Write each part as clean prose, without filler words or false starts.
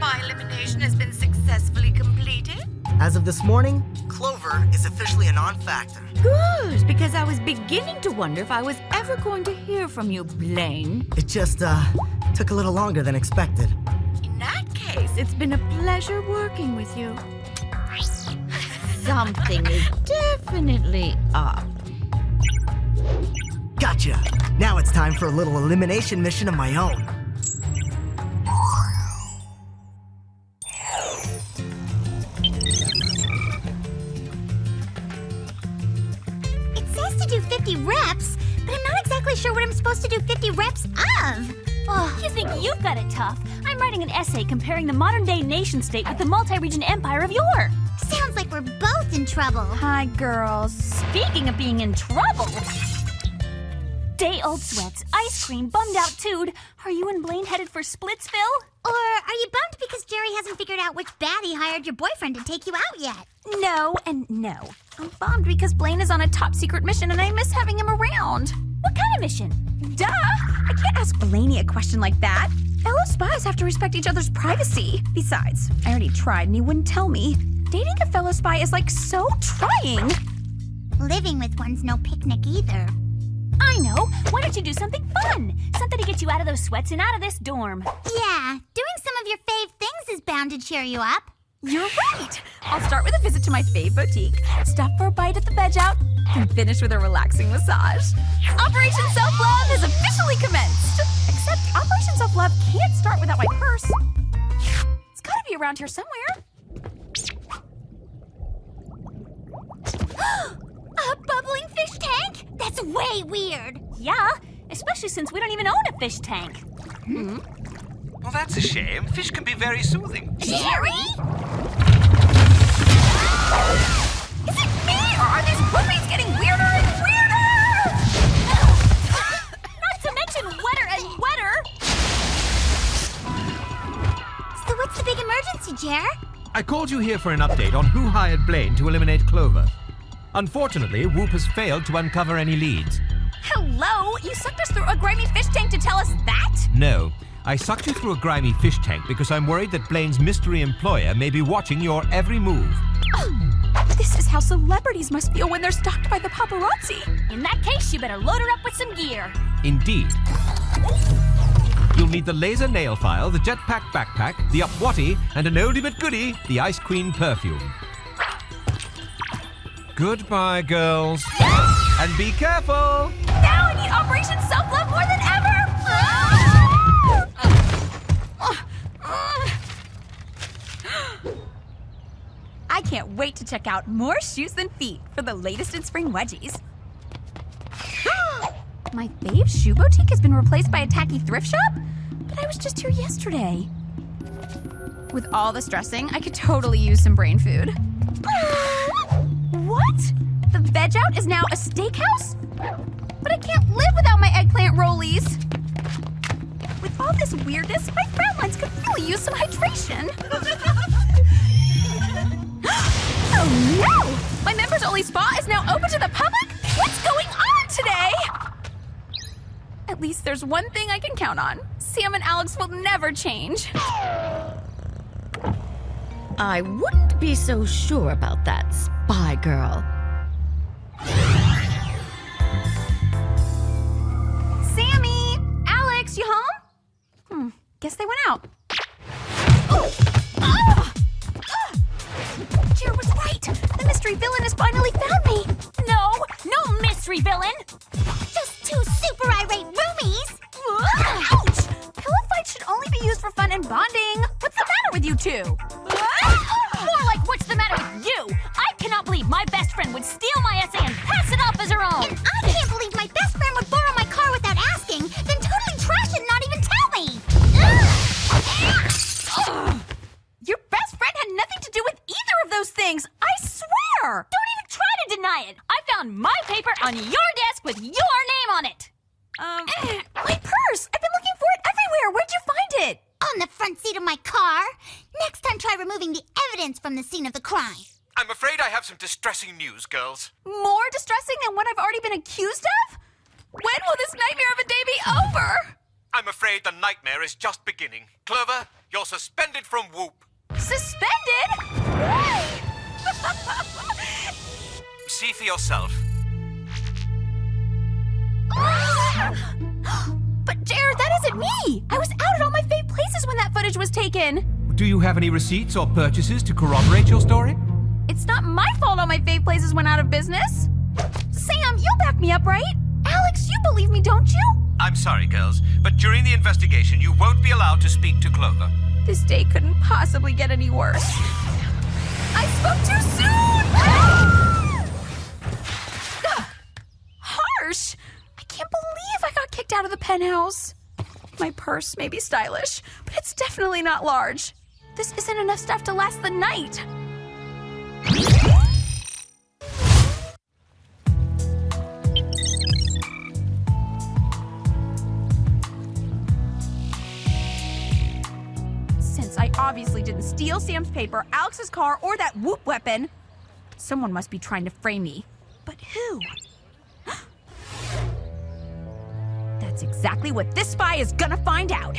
spy elimination has been successfully completed? As of this morning, Clover is officially a non-factor. Good, because I was beginning to wonder if I was ever going to hear from you, Blaine. It just, took a little longer than expected. In that case, it's been a pleasure working with you. Something is definitely up. Gotcha! Now it's time for a little elimination mission of my own. It says to do 50 reps, but I'm not exactly sure what I'm supposed to do 50 reps of. Oh. You think you've got it tough? I'm writing an essay comparing the modern-day nation-state with the multi-region empire of yore. Sounds like we're both in trouble. Hi, girls. Speaking of being in trouble. Day-old sweats, ice cream, bummed-out dude. Are you and Blaine headed for Splitsville? Or are you bummed because Jerry hasn't figured out which baddie hired your boyfriend to take you out yet? No and no. I'm bummed because Blaine is on a top-secret mission and I miss having him around. What kind of mission? Duh! I can't ask Blaney a question like that. Fellow spies have to respect each other's privacy. Besides, I already tried and he wouldn't tell me. Dating a fellow spy is like so trying. Living with one's no picnic either. I know. Why don't you do something fun? Something to get you out of those sweats and out of this dorm. Yeah, doing some of your fave things is bound to cheer you up. You're right. I'll start with a visit to my fave boutique, stop for a bite at the veg out, and finish with a relaxing massage. Operation Self-Love has officially commenced. Except Operation Self-Love can't start without my purse. It's gotta be around here somewhere. A bubbling fish tank? That's way weird. Yeah, especially since we don't even own a fish tank. Well, that's a shame. Fish can be very soothing. Jerry? Is it me, or are these puppies getting weirder and weirder? Not to mention wetter and wetter. So what's the big emergency, Jer? I called you here for an update on who hired Blaine to eliminate Clover. Unfortunately, WOOHP has failed to uncover any leads. Hello? You sucked us through a grimy fish tank to tell us that? No, I sucked you through a grimy fish tank because I'm worried that Blaine's mystery employer may be watching your every move. This is how celebrities must feel when they're stalked by the paparazzi. In that case, you better load her up with some gear. Indeed. You'll need the laser nail file, the jetpack backpack, the upwatty, and an oldie but goodie, the Ice Queen perfume. Goodbye, girls. And be careful! Now I need Operation Self-Love more than ever! I can't wait to check out more shoes than feet for the latest in spring wedgies. My fave shoe boutique has been replaced by a tacky thrift shop? But I was just here yesterday. With all the stressing, I could totally use some brain food. What? The veg out is now a steakhouse? But I can't live without my eggplant rollies. With all this weirdness, my frown lines could really use some hydration. Oh no! My members-only spa is now open to the public? What's going on today? At least there's one thing I can count on. Sam and Alex will never change. I wouldn't be so sure about that, spy girl. Sammy! Alex, you home? Guess they went out. Jer was right. The mystery villain has finally found me. No mystery villain. Just two super irate roomies. Ouch! Pillow fights should only be used for fun and bonding. What's the matter with you two? More like, what's the matter with you? I cannot believe my best friend would steal my essay and pass it off as her own. And I can't believe my best friend would borrow my car without asking, then totally trash it and not even tell me. Your best friend had nothing to do with either of those things. I swear. Don't even try to deny it. I found my paper on your desk with your name on it. My purse. I've been looking for it everywhere. Where'd you find it? On the front seat of my car. Next time, try removing the evidence from the scene of the crime. I'm afraid I have some distressing news, girls. More distressing than what I've already been accused of? When will this nightmare of a day be over? I'm afraid the nightmare is just beginning. Clover, you're suspended from WOOHP. Suspended? Why? See for yourself. But Jared, that isn't me! I was out at all my fave places when that footage was taken! Do you have any receipts or purchases to corroborate your story? It's not my fault all my fave places went out of business! Sam, you'll back me up, right? Alex, you believe me, don't you? I'm sorry, girls, but during the investigation, you won't be allowed to speak to Clover. This day couldn't possibly get any worse. I spoke too soon! Harsh! I can't believe I got kicked out of the penthouse. My purse may be stylish, but it's definitely not large. This isn't enough stuff to last the night. Since I obviously didn't steal Sam's paper, Alex's car, or that WOOHP weapon, someone must be trying to frame me. But who? That's exactly what this spy is gonna find out.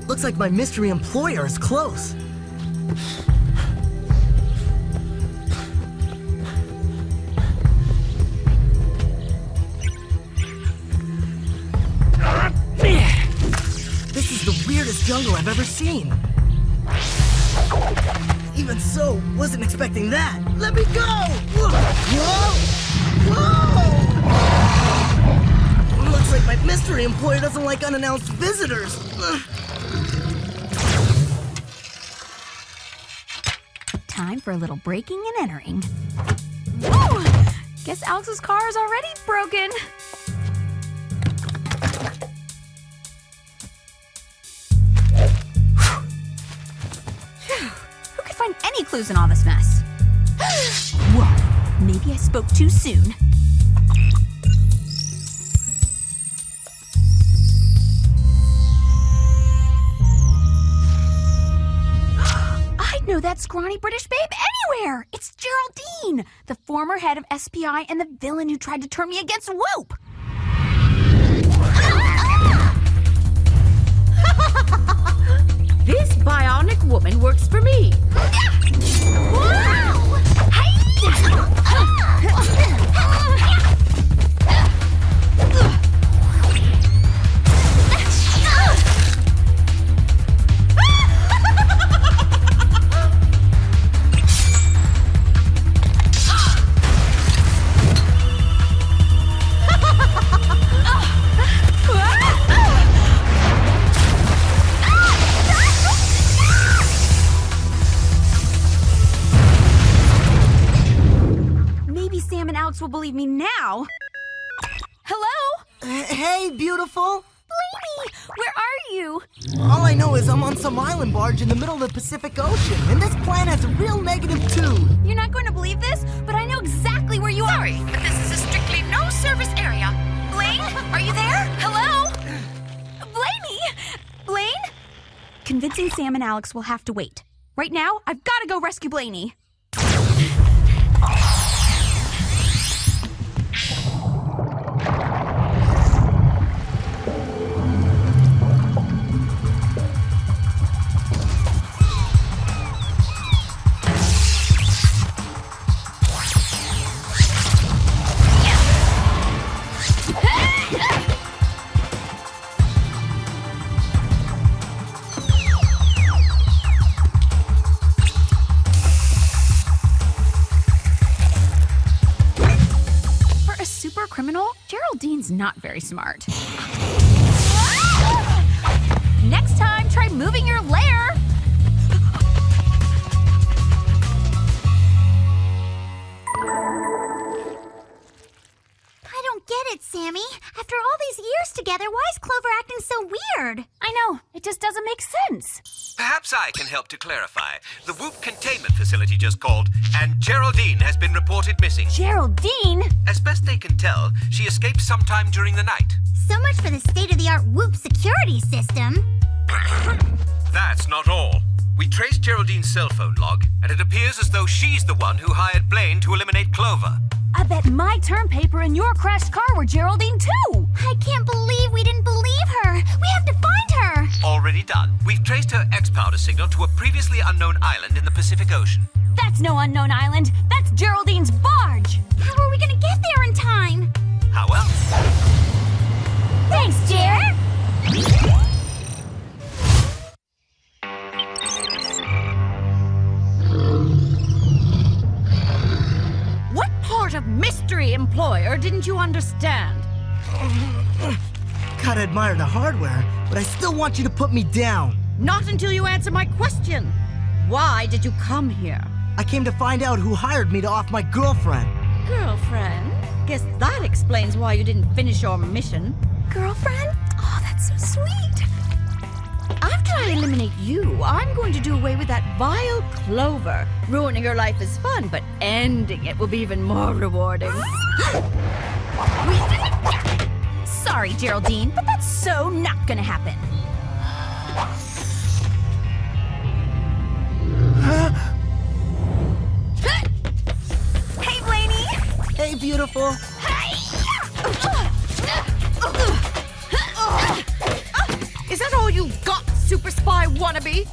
Looks like my mystery employer is close. This is the weirdest jungle I've ever seen. Even so, wasn't expecting that. Let me go! Whoa! Whoa! Looks like my mystery employer doesn't like unannounced visitors. Time for a little breaking and entering. Woo! Guess Alex's car is already broken. Who could find any clues in all this mess? Whoa, maybe I spoke too soon. Know that scrawny British babe anywhere! It's Geraldine, the former head of SPI and the villain who tried to turn me against WOOHP. This bionic woman works for me. Wow! Will believe me now. Hello? Hey, beautiful. Blaine, where are you? All I know is I'm on some island barge in the middle of the Pacific Ocean, and this plan has a real negative too. You're not going to believe this, but I know exactly where you are. Sorry, but this is a strictly no-service area. Blaine, are you there? Hello? Blaine? Convincing Sam and Alex will have to wait. Right now, I've got to go rescue Blaney. Geraldine's not very smart. makes sense. Perhaps I can help to clarify. The WOOHP containment facility just called, and Geraldine has been reported missing. Geraldine? As best they can tell, she escaped sometime during the night. So much for the state-of-the-art WOOHP security system. That's not all. We traced Geraldine's cell phone log, and it appears as though she's the one who hired Blaine to eliminate Clover. I bet my term paper and your crashed car were Geraldine, too. I can't believe we didn't believe her. We have to find her. Already done. We've traced her X-powder signal to a previously unknown island in the Pacific Ocean. That's no unknown island. That's Geraldine's barge. How are we gonna get there in time? How else? Thanks, Jer. What part of mystery, employer, didn't you understand? Gotta admire the hardware, but I still want you to put me down. Not until you answer my question. Why did you come here? I came to find out who hired me to off my girlfriend. Girlfriend? Guess that explains why you didn't finish your mission. Girlfriend? Oh, that's so sweet. After I eliminate you, I'm going to do away with that vile Clover. Ruining her life is fun, but ending it will be even more rewarding. Sorry, Geraldine, but that's so not gonna happen. Hey, Blaney! Hey, beautiful. Is that all you got, super spy wannabe?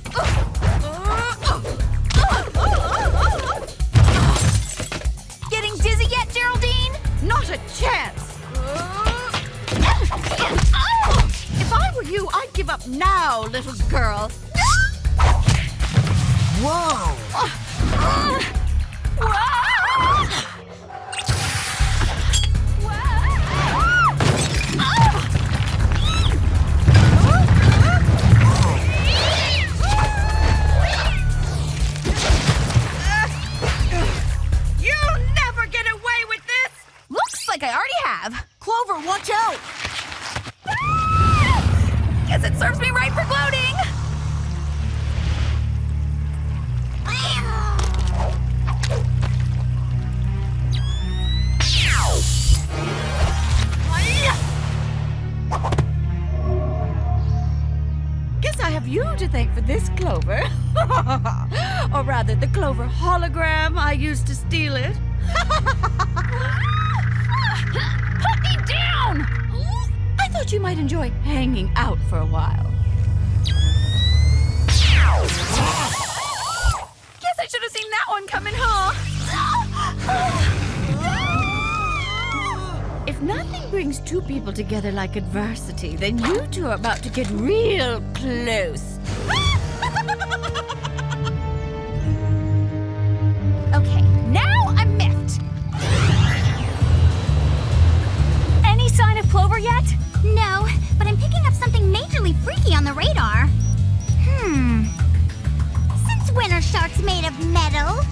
Getting dizzy yet, Geraldine? Not a chance! If I were you, I'd give up now, little girl. Whoa! You'll never get away with this! Looks like I already have. Clover, watch out! Guess it serves me right for gloating. Guess I have you to thank for this, Clover. Or rather, the Clover hologram I used to steal it. Put me down! I thought you might enjoy hanging out for a while. Guess I should have seen that one coming, huh? If nothing brings two people together like adversity, then you two are about to get real close. Okay, now I'm miffed. Any sign of Clover yet? No, but I'm picking up something majorly freaky on the radar. Since when are sharks made of metal?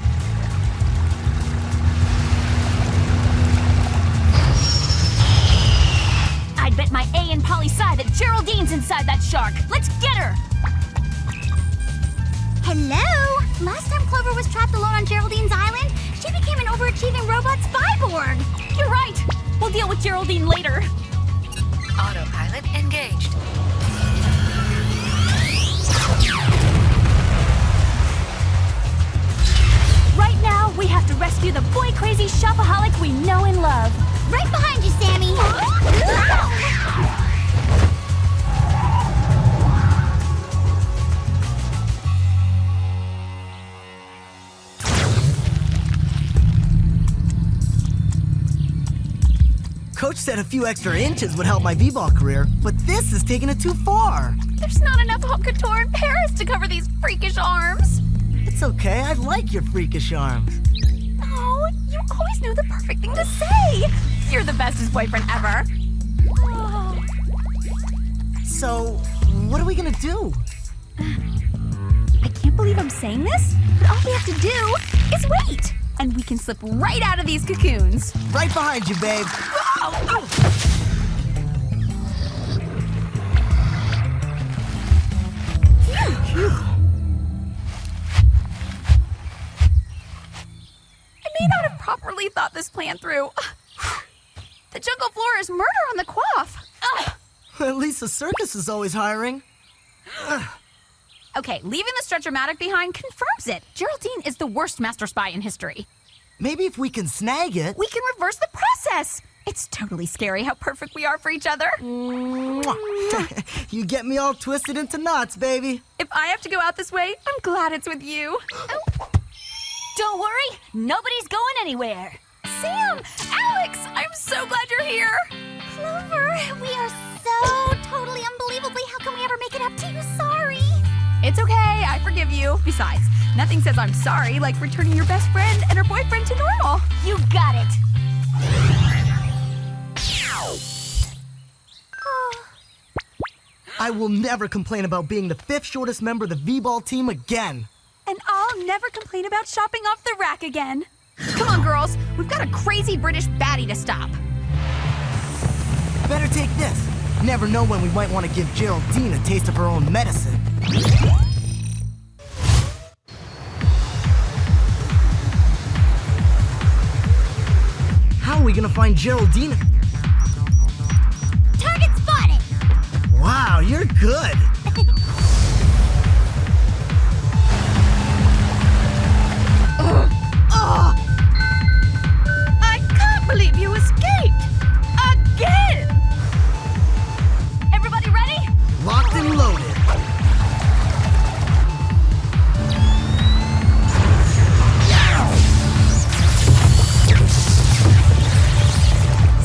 I'd bet my A and poli-sci that Geraldine's inside that shark. Let's get her! Hello? Last time Clover was trapped alone on Geraldine's island, she became an overachieving robot spyborg. You're right. We'll deal with Geraldine later. Autopilot engaged. Right now, we have to rescue the boy-crazy shopaholic we know and love. Right behind you, Sammy. Coach said a few extra inches would help my b-ball career, but this is taking it too far. There's not enough haute couture in Paris to cover these freakish arms. It's okay, I like your freakish arms. Oh, you always know the perfect thing to say. You're the bestest boyfriend ever. Oh. So, what are we gonna do? I can't believe I'm saying this, but all we have to do is wait. And we can slip right out of these cocoons. Right behind you, babe. this plan through. The jungle floor is murder on the coif. Ugh. At least the circus is always hiring. Okay, leaving the stretch-o-matic behind confirms it. Geraldine is the worst master spy in history. Maybe if we can snag it. We can reverse the process. It's totally scary how perfect we are for each other. Mwah. You get me all twisted into knots, baby. If I have to go out this way, I'm glad it's with you. Don't worry, nobody's going anywhere. Sam! Alex! I'm so glad you're here! Clover, we are so totally unbelievably. How can we ever make it up to you? Sorry. It's okay, I forgive you. Besides, nothing says I'm sorry like returning your best friend and her boyfriend to normal. You got it. I will never complain about being the 5th shortest member of the V-ball team again. And I'll never complain about shopping off the rack again. Come on, girls. We've got a crazy British baddie to stop. Better take this. Never know when we might want to give Geraldine a taste of her own medicine. How are we gonna find Geraldine? Target spotted. Wow, you're good. I can't believe you escaped! Again! Everybody ready? Locked and loaded.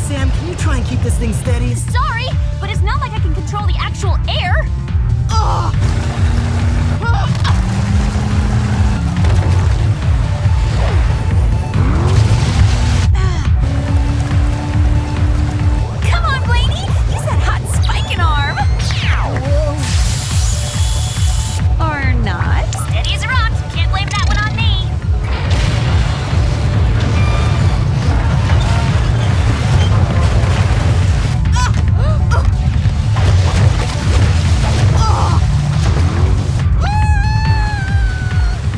Sam, can you try and keep this thing steady? Sorry, but it's not like I can control the actual air. Come on, Blaine. Use that hot spiking arm. Or not. Steady as a rock. Can't blame that one on me.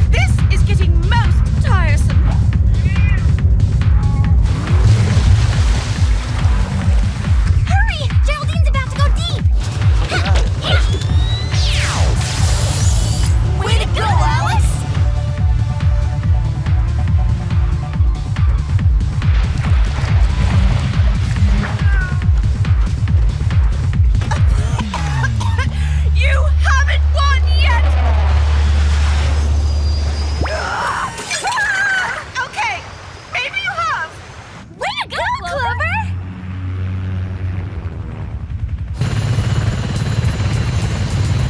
This is getting most tiresome. Hurry! Geraldine's about to go deep. Way to go, Alex! You haven't won yet! Okay, maybe you have. Way to go, Clover!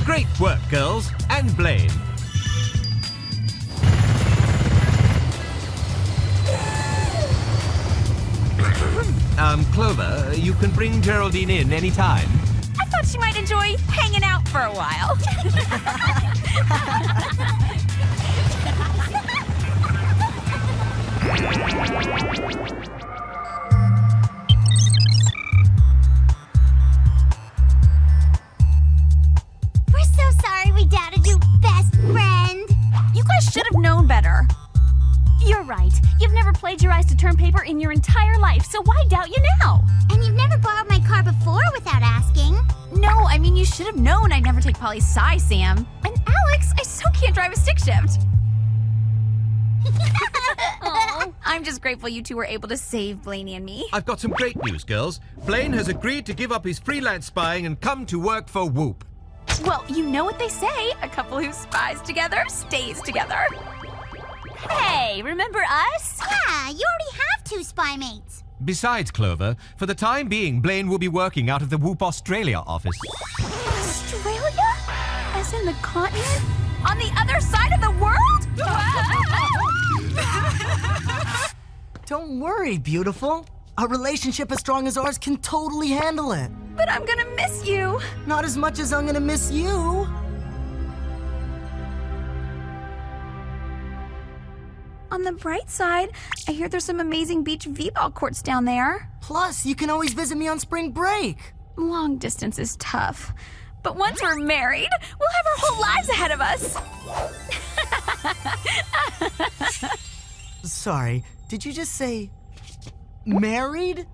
Great work, girls, and Blaine. Clover, you can bring Geraldine in any time. I thought she might enjoy hanging out for a while. We're so sorry we doubted you, best friend. You guys should have known better. You're right. You've never plagiarized a term paper in your entire life, so why doubt you now? And you've never borrowed my car before without asking. No, I mean, you should have known I'd never take Polly's sci, Sam. And Alex, I still can't drive a stick shift. I'm just grateful you two were able to save Blaney and me. I've got some great news, girls. Blaine has agreed to give up his freelance spying and come to work for WOOHP. Well, you know what they say. A couple who spies together stays together. Hey, remember us? Yeah, you already have 2 spy mates. Besides, Clover, for the time being, Blaine will be working out of the WOOHP Australia office. Australia? As in the continent? On the other side of the world? Don't worry, beautiful. A relationship as strong as ours can totally handle it. But I'm gonna miss you. Not as much as I'm gonna miss you. On the bright side, I hear there's some amazing beach v-ball courts down there. Plus, you can always visit me on spring break. Long distance is tough. But once we're married, we'll have our whole lives ahead of us. Sorry, did you just say Married?